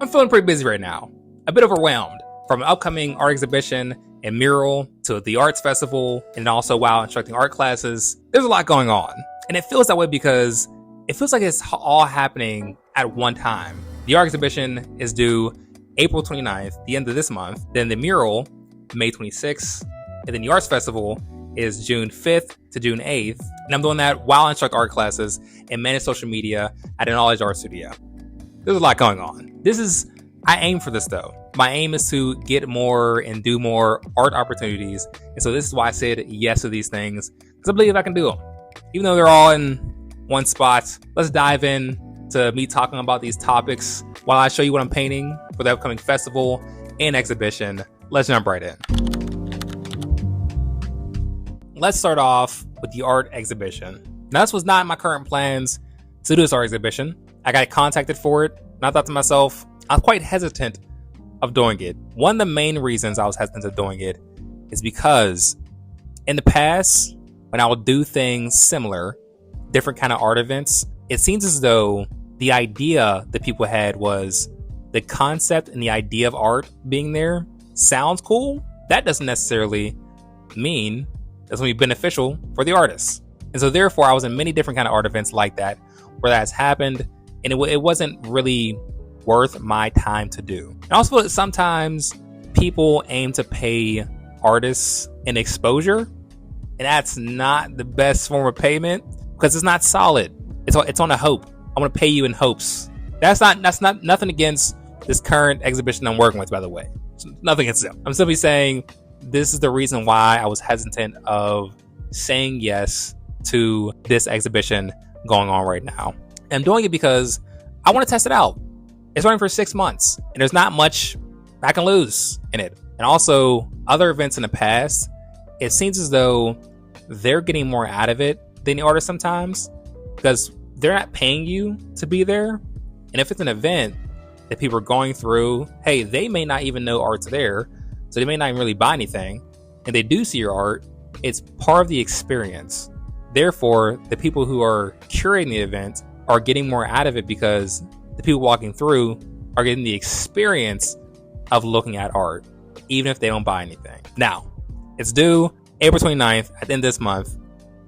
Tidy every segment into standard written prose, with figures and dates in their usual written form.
I'm feeling pretty busy right now. A bit overwhelmed from an upcoming art exhibition and Mural to the arts festival, and also while instructing art classes. There's a lot going on. And it feels that way because it feels like it's all happening at one time. The art exhibition is due April 29th, the end of this month. Then the Mural, May 26th. And then the arts festival is June 5th to June 8th. And I'm doing that while I instruct art classes and manage social media at an all-age art studio. There's a lot going on. I aim for this though. My aim is to get more and do more art opportunities. And so this is why I said yes to these things, because I believe I can do them. Even though they're all in one spot, let's dive in to me talking about these topics while I show you what I'm painting for the upcoming festival and exhibition. Let's jump right in. Let's start off with the art exhibition. Now, this was not in my current plans to do this art exhibition. I got contacted for it, and I thought to myself, I was quite hesitant of doing it. One of the main reasons I was hesitant of doing it is because in the past, when I would do things similar, different kind of art events, it seems as though the idea that people had was the concept and the idea of art being there sounds cool. That doesn't necessarily mean that's going to be beneficial for the artists. And so therefore, I was in many different kind of art events like that, where that's happened, and it wasn't really worth my time to do. And also, sometimes people aim to pay artists an exposure, and that's not the best form of payment because it's not solid. It's on a hope. I'm gonna pay you in hopes. That's not nothing against this current exhibition I'm working with, by the way. It's nothing against them. I'm simply saying this is the reason why I was hesitant of saying yes to this exhibition going on right now. And I'm doing it because I want to test it out. It's running for 6 months, and there's not much I can lose in it. And also, other events in the past, it seems as though they're getting more out of it than the artists sometimes, because they're not paying you to be there. And if it's an event that people are going through, hey, they may not even know art's there, so they may not even really buy anything. And they do see your art, it's part of the experience. Therefore, the people who are curating the event are getting more out of it because the people walking through are getting the experience of looking at art, even if they don't buy anything. Now, it's due April 29th at the end of this month.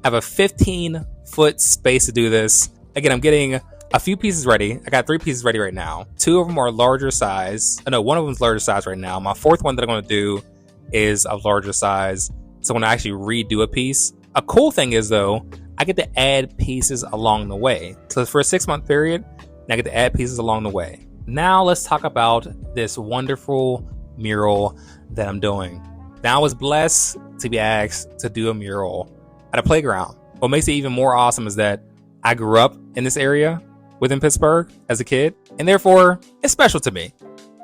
I have a 15-foot space to do this. Again, I'm getting a few pieces ready. I got 3 pieces ready right now. 2 of them are larger size. Oh, no, one of them is larger size right now. My 4th one that I'm going to do is of larger size. So I'm going to actually redo a piece. A cool thing is, though, I get to add pieces along the way. So for a 6-month period, and I get to add pieces along the way. Now let's talk about this wonderful mural that I'm doing. Now I was blessed to be asked to do a mural at a playground. What makes it even more awesome is that I grew up in this area within Pittsburgh as a kid, and therefore it's special to me.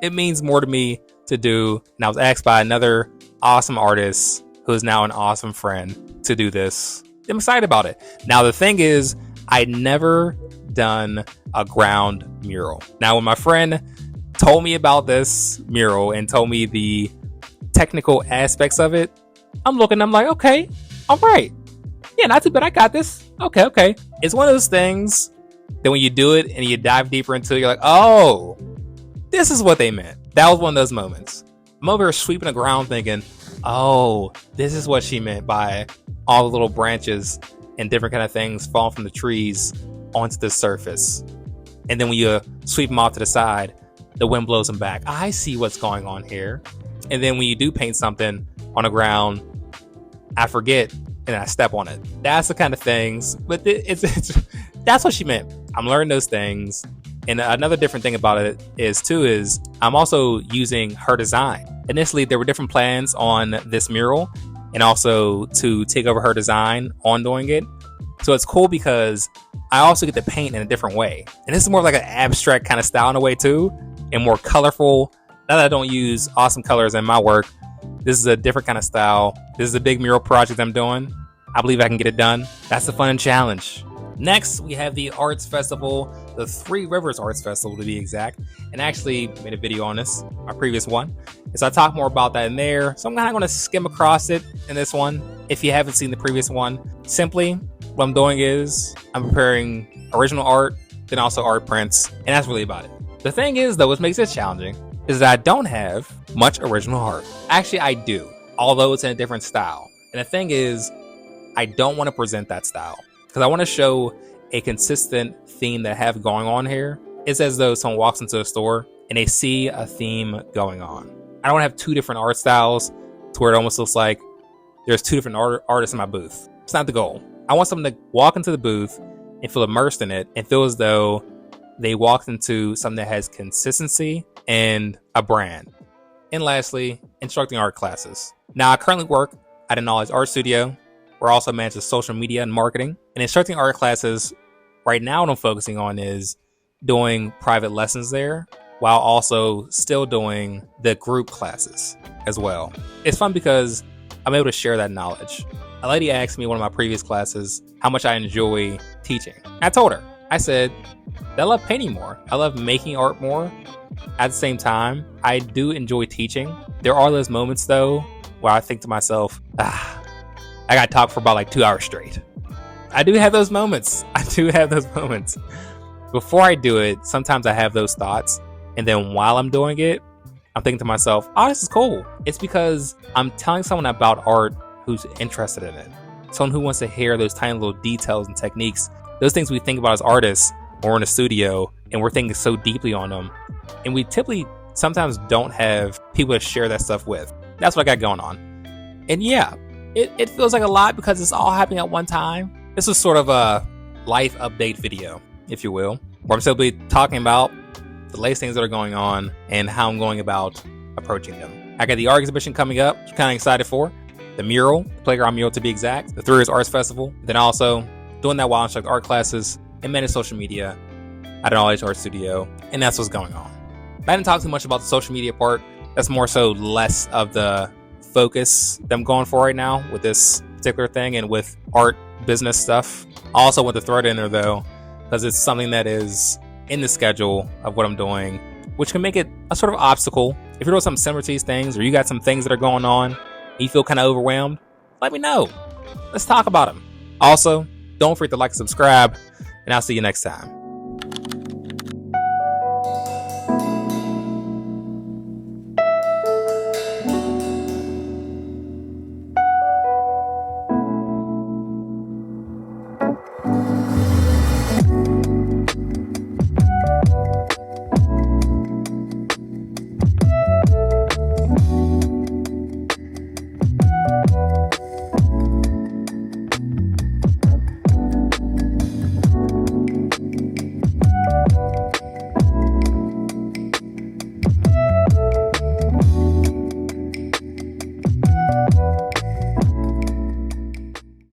It means more to me to do, and I was asked by another awesome artist who is now an awesome friend to do this. I'm excited about it. Now the thing is, I'd never done a ground mural. Now when my friend told me about this mural and told me the technical aspects of it, I'm like, okay, all right. Yeah, not too bad, I got this. Okay. It's one of those things that when you do it and you dive deeper into it, you're like, oh, this is what they meant. That was one of those moments. I'm over here sweeping the ground thinking, oh, this is what she meant by all the little branches and different kind of things falling from the trees onto the surface. And then when you sweep them off to the side, the wind blows them back. I see what's going on here. And then when you do paint something on the ground, I forget and I step on it. That's the kind of things, but it's that's what she meant. I'm learning those things. And another different thing about it is I'm also using her design. Initially, there were different plans on this mural and also to take over her design on doing it. So it's cool because I also get to paint in a different way. And this is more like an abstract kind of style in a way too, and more colorful. Now that I don't use awesome colors in my work, this is a different kind of style. This is a big mural project I'm doing. I believe I can get it done. That's the fun and challenge. Next, we have the Arts Festival, the Three Rivers Arts Festival to be exact. And I actually made a video on this, my previous one. And so I talk more about that in there. So I'm kind of going to skim across it in this one. If you haven't seen the previous one, simply what I'm doing is I'm preparing original art, then also art prints. And that's really about it. The thing is, though, what makes it challenging is that I don't have much original art. Actually, I do, although it's in a different style. And the thing is, I don't want to present that style because I want to show a consistent theme that I have going on here. It's as though someone walks into a store and they see a theme going on. I don't want to have two different art styles to where it almost looks like there's two different artists in my booth. It's not the goal. I want someone to walk into the booth and feel immersed in it and feel as though they walked into something that has consistency and a brand. And lastly, instructing art classes. Now, I currently work at a knowledge art studio where I also manage the social media and marketing. And instructing art classes, right now what I'm focusing on is doing private lessons there while also still doing the group classes as well. It's fun because I'm able to share that knowledge. A lady asked me in one of my previous classes how much I enjoy teaching. I told her, I said, I love painting more. I love making art more. At the same time, I do enjoy teaching. There are those moments though where I think to myself, I got to talk for about like 2 hours straight. I do have those moments. Before I do it, sometimes I have those thoughts. And then while I'm doing it, I'm thinking to myself, oh, this is cool. It's because I'm telling someone about art who's interested in it. Someone who wants to hear those tiny little details and techniques. Those things we think about as artists when we're in a studio and we're thinking so deeply on them. And we typically sometimes don't have people to share that stuff with. That's what I got going on. And yeah, it feels like a lot because it's all happening at one time. This is sort of a life update video, if you will, where I'm simply talking about the latest things that are going on and how I'm going about approaching them. I got the art exhibition coming up, which I'm kind of excited for. The Mural, the Playground Mural to be exact. The 3 Years Arts Festival. Then also doing that while I instruct art classes and manage social media at an all-age art studio. And that's what's going on. I didn't talk too much about the social media part. That's more so less of the focus that I'm going for right now with this particular thing and with art business stuff. I also want to throw it in there though, because it's something that is in the schedule of what I'm doing, which can make it a sort of obstacle. If you're doing something similar to these things, or you got some things that are going on, and you feel kind of overwhelmed, let me know. Let's talk about them. Also, don't forget to like and subscribe, and I'll see you next time.